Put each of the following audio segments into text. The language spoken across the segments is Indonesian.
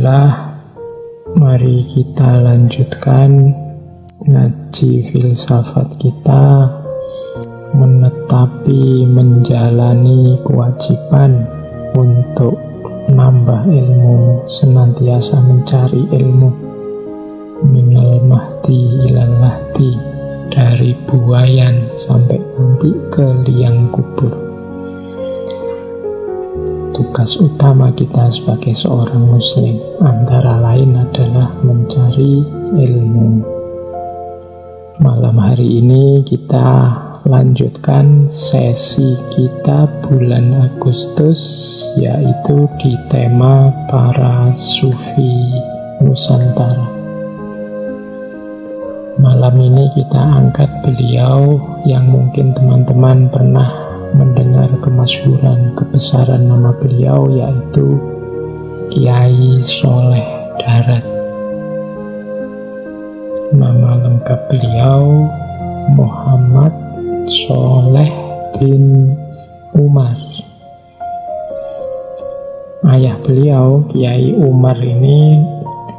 Bismillah, mari kita lanjutkan ngaji filsafat kita, menetapi, menjalani kewajiban untuk nambah ilmu, senantiasa mencari ilmu. Minal mahdi ilal lahdi, dari buayan sampai nanti ke liang kubur. Tugas utama kita sebagai seorang muslim antara lain adalah mencari ilmu. Malam hari ini kita lanjutkan sesi kita bulan Agustus, yaitu di tema para sufi Nusantara. Malam ini kita angkat beliau yang mungkin teman-teman pernah mendengar kemasyhuran, kebesaran nama beliau, yaitu Kiai Soleh Darat. Nama lengkap beliau Muhammad Soleh bin Umar. Ayah beliau, Kiai Umar ini,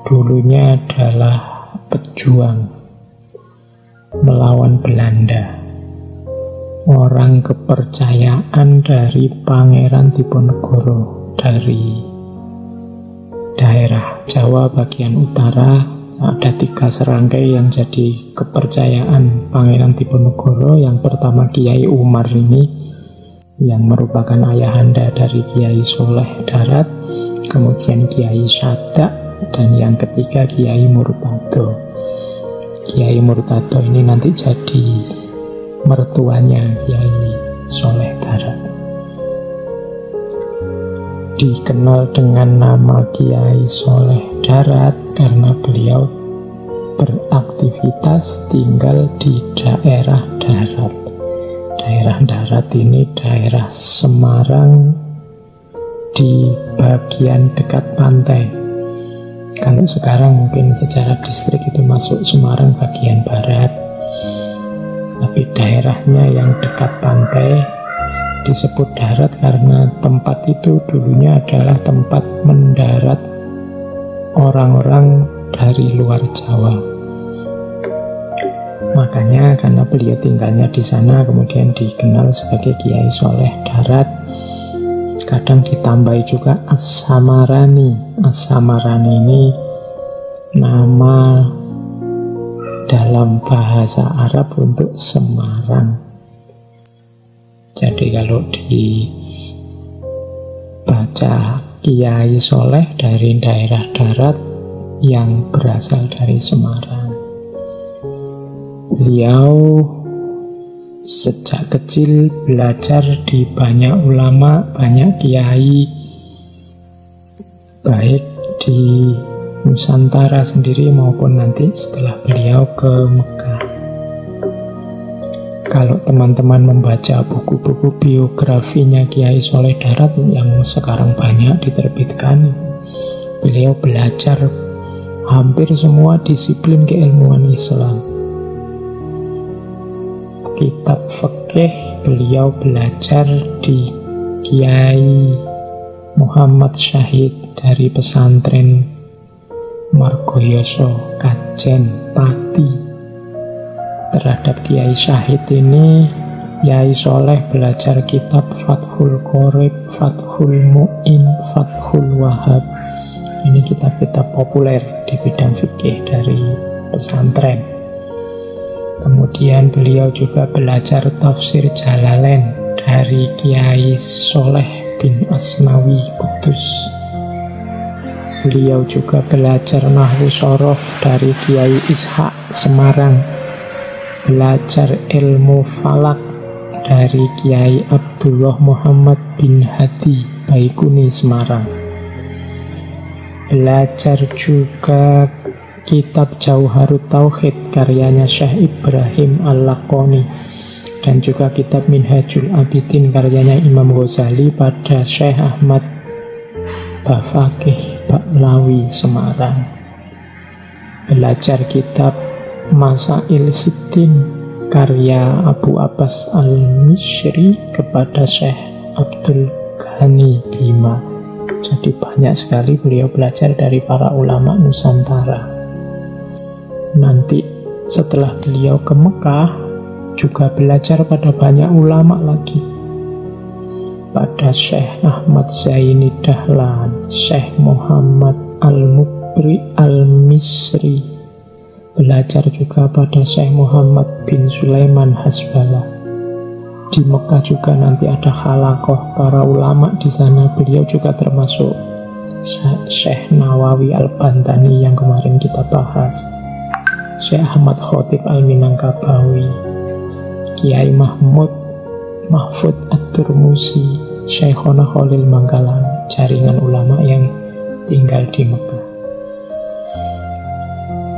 dulunya adalah pejuang melawan Belanda. Orang kepercayaan dari Pangeran Diponegoro dari daerah Jawa bagian utara. Ada 3 serangkai yang jadi kepercayaan Pangeran Diponegoro. Yang pertama Kiai Umar ini, yang merupakan ayahanda dari Kiai Soleh Darat, kemudian Kiai Sadak, dan yang ketiga Kiai Murtado. Kiai Murtado ini nanti jadi mertuanya Kiai Soleh Darat. Dikenal dengan nama Kiai Soleh Darat karena beliau beraktivitas tinggal di daerah darat. Daerah darat ini daerah Semarang di bagian dekat pantai. Kalau sekarang mungkin secara distrik itu masuk Semarang bagian barat, tapi daerahnya yang dekat pantai disebut darat karena tempat itu dulunya adalah tempat mendarat orang-orang dari luar Jawa. Makanya karena beliau tinggalnya di sana, kemudian dikenal sebagai Kiai Soleh Darat. Kadang ditambahi juga As-Samarani. As-Samarani ini nama dalam bahasa Arab untuk Semarang. Jadi kalau dibaca Kiai Soleh dari daerah darat yang berasal dari Semarang. Beliau sejak kecil belajar di banyak ulama, banyak kiai, baik di Nusantara sendiri maupun nanti setelah beliau ke Mekah. Kalau teman-teman membaca buku-buku biografinya Kiai Soleh Darat yang sekarang banyak diterbitkan, beliau belajar hampir semua disiplin keilmuan Islam. Kitab fikih beliau belajar di Kiai Muhammad Syahid dari pesantren Margoyoso, Kajen, Pati. Terhadap Kiai Syahid ini, Kiai Soleh belajar kitab Fathul Qorib, Fathul Mu'in, Fathul Wahab. Ini kitab-kitab populer di bidang fikih dari pesantren. Kemudian beliau juga belajar tafsir Jalalain dari Kiai Soleh bin Asnawi Kudus. Beliau juga belajar Nahwu Shorof dari Kiai Ishaq Semarang. Belajar ilmu falak dari Kiai Abdullah Muhammad bin Hadi Baikuni Semarang. Belajar juga kitab Jauharut Tauhid karyanya Syekh Ibrahim Al-Laqoni, dan juga kitab Minhajul Abidin karyanya Imam Ghazali pada Syekh Ahmad Bafakih Baklawi Semarang. Belajar kitab Masail Sittin karya Abu Abbas Al-Mishri kepada Syekh Abdul Ghani Bima Jadi banyak sekali beliau belajar dari para ulama Nusantara. Nanti setelah beliau ke Mekah, juga belajar pada banyak ulama lagi. Pada Syekh Ahmad Zaini Dahlan, Syekh Muhammad Al-Mukri Al-Misri. Belajar juga pada Syekh Muhammad bin Sulaiman Hasbalah. Di Mekah juga nanti ada halaqah para ulama di sana. Beliau juga termasuk Syekh Nawawi Al-Bantani yang kemarin kita bahas, Syekh Ahmad Khotib Al-Minangkabawi, Kiai Mahfud At-Turmusi, Syekhona Khalil Mangkalan, jaringan ulama yang tinggal di Mekah.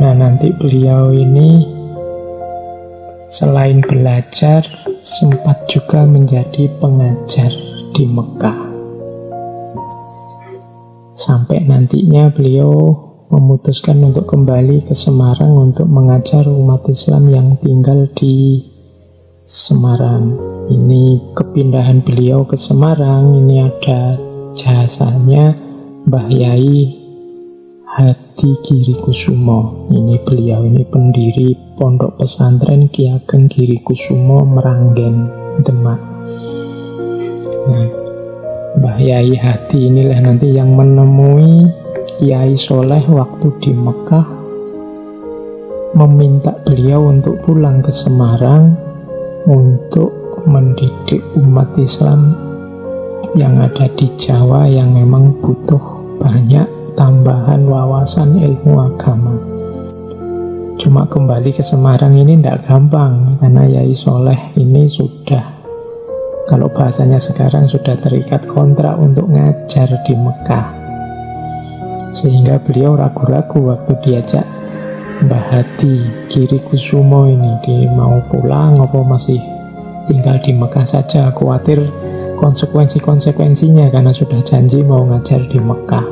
Nah, nanti beliau ini selain belajar, sempat juga menjadi pengajar di Mekah. Sampai nantinya beliau memutuskan untuk kembali ke Semarang untuk mengajar umat Islam yang tinggal di Semarang. Ini kepindahan beliau ke Semarang, ini ada jasanya Mbah Yai Hadi Girikusumo. Ini beliau ini pendiri Pondok Pesantren Ki Ageng Girikusumo Meranggen, Demak. Nah, Mbah Yai Hadi inilah nanti yang menemui Kiai Soleh waktu di Mekah, meminta beliau untuk pulang ke Semarang untuk mendidik umat Islam yang ada di Jawa yang memang butuh banyak tambahan wawasan ilmu agama. Cuma kembali ke Semarang ini tidak gampang, karena Yai Soleh ini sudah, kalau bahasanya sekarang, sudah terikat kontrak untuk ngajar di Mekah. Sehingga beliau ragu-ragu waktu diajak Mbah Hadi Girikusumo ini, dia mau pulang apa masih tinggal di Mekah saja. Khawatir konsekuensinya karena sudah janji mau ngajar di Mekah.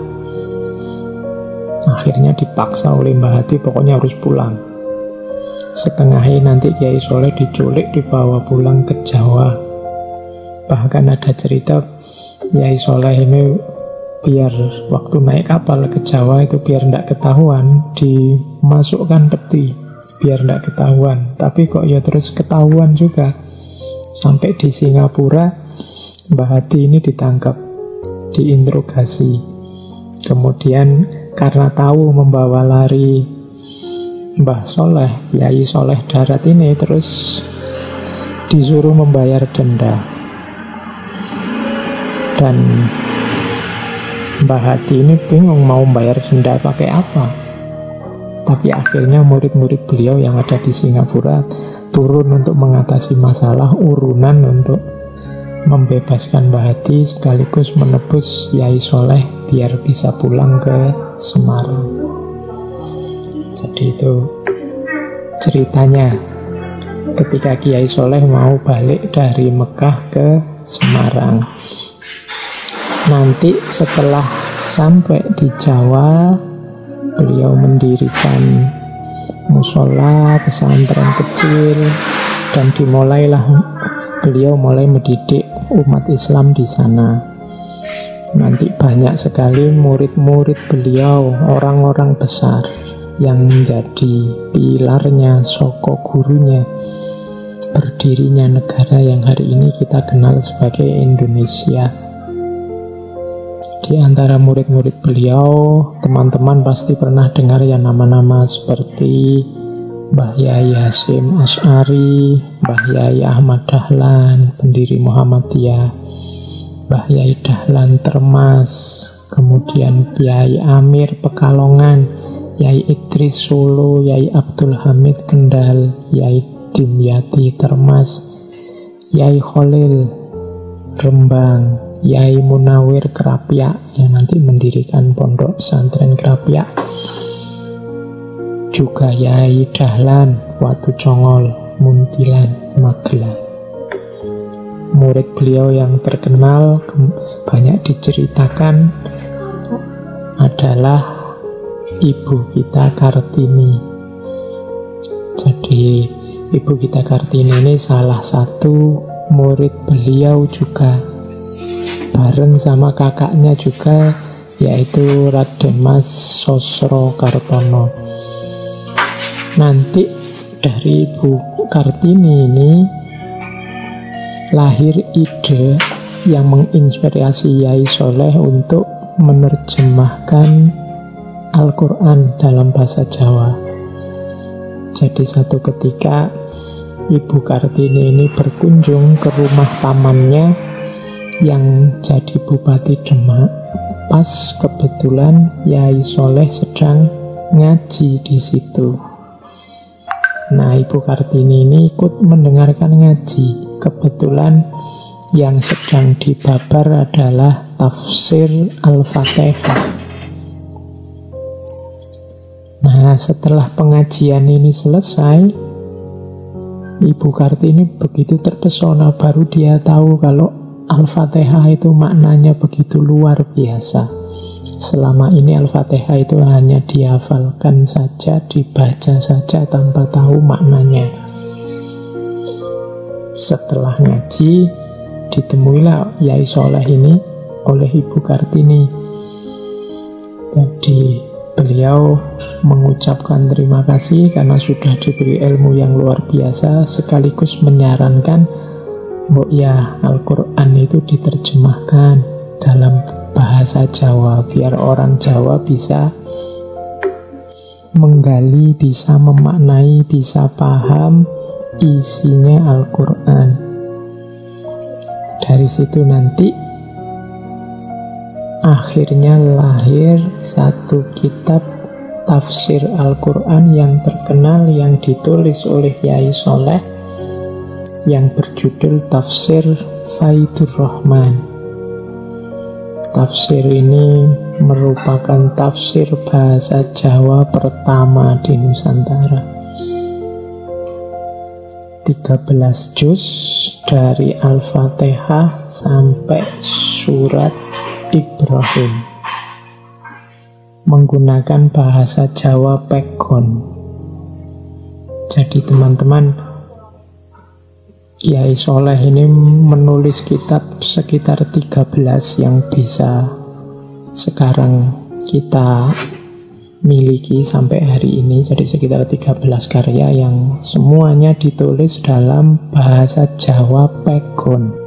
Akhirnya dipaksa oleh Mbah Hadi, pokoknya harus pulang. Setengahnya nanti Kiai Soleh diculik, dibawa pulang ke Jawa. Bahkan ada cerita Kiai Soleh ini biar waktu naik kapal ke Jawa itu biar tidak ketahuan, dimasukkan peti biar tidak ketahuan. Tapi kok ya terus ketahuan juga. Sampai di Singapura Mbah Hadi ini ditangkap, diinterogasi. Kemudian karena tahu membawa lari Mbah Soleh, Yai Soleh Darat ini, terus disuruh membayar denda. Dan Mbah Hadi ini bingung mau membayar denda pakai apa. Tapi akhirnya murid-murid beliau yang ada di Singapura turun untuk mengatasi masalah, urunan untuk membebaskan Mbah Hadi sekaligus menebus Yai Soleh biar bisa pulang ke Semarang. Jadi itu ceritanya ketika Kiai Soleh mau balik dari Mekah ke Semarang. Nanti setelah sampai di Jawa, beliau mendirikan musola, pesantren kecil, dan dimulailah beliau mulai mendidik umat Islam di sana. Nanti banyak sekali murid-murid beliau, orang-orang besar yang menjadi pilarnya, soko gurunya, berdirinya negara yang hari ini kita kenal sebagai Indonesia. Di antara murid-murid beliau, teman-teman pasti pernah dengar ya nama-nama seperti Mbah Yai Hasyim Asy'ari, Mbah Yai Ahmad Dahlan, pendiri Muhammadiyah, Mbah Yai Dahlan Termas, kemudian Kiai Amir Pekalongan, Yai Idris Solo, Yai Abdul Hamid Kendal, Yai Dimyati Termas, Yai Khalil Rembang, Yai Munawir Krapyak yang nanti mendirikan pondok pesantren Krapyak, juga Yai Dahlan Watu Congol, Muntilan, Magelang. Murid beliau yang terkenal banyak diceritakan adalah ibu kita Kartini. Jadi ibu kita Kartini ini salah satu murid beliau juga. Bareng sama kakaknya juga yaitu Raden Mas Sosrokartono. Nanti dari Ibu Kartini ini lahir ide yang menginspirasi Yai Soleh untuk menerjemahkan Al-Quran dalam bahasa Jawa. Jadi satu ketika Ibu Kartini ini berkunjung ke rumah pamannya yang jadi Bupati Demak. Pas kebetulan Yai Soleh sedang ngaji di situ. Nah, Ibu Kartini ini ikut mendengarkan ngaji. Kebetulan yang sedang dibabar adalah tafsir Al-Fatihah. Nah, setelah pengajian ini selesai, Ibu Kartini begitu terpesona, baru dia tahu kalau Al-Fatihah itu maknanya begitu luar biasa. Selama ini Al-Fatihah itu hanya dihafalkan saja, dibaca saja tanpa tahu maknanya. Setelah ngaji, ditemuilah Yai Soleh ini oleh Ibu Kartini. Jadi beliau mengucapkan terima kasih karena sudah diberi ilmu yang luar biasa, sekaligus menyarankan bahwa ya Al-Quran itu diterjemahkan dalam bahasa Jawa biar orang Jawa bisa menggali, bisa memaknai, bisa paham isinya Al-Quran. Dari situ nanti akhirnya lahir satu kitab tafsir Al-Quran yang terkenal yang ditulis oleh Yai Soleh yang berjudul Tafsir Faidur Rahman. Tafsir ini merupakan tafsir bahasa Jawa pertama di Nusantara. 13 juz dari Al-Fatihah sampai surat Ibrahim menggunakan bahasa Jawa Pegon. Jadi teman-teman, Yai Soleh ini menulis kitab sekitar 13 yang bisa sekarang kita miliki sampai hari ini. Jadi sekitar 13 karya yang semuanya ditulis dalam bahasa Jawa Pegon.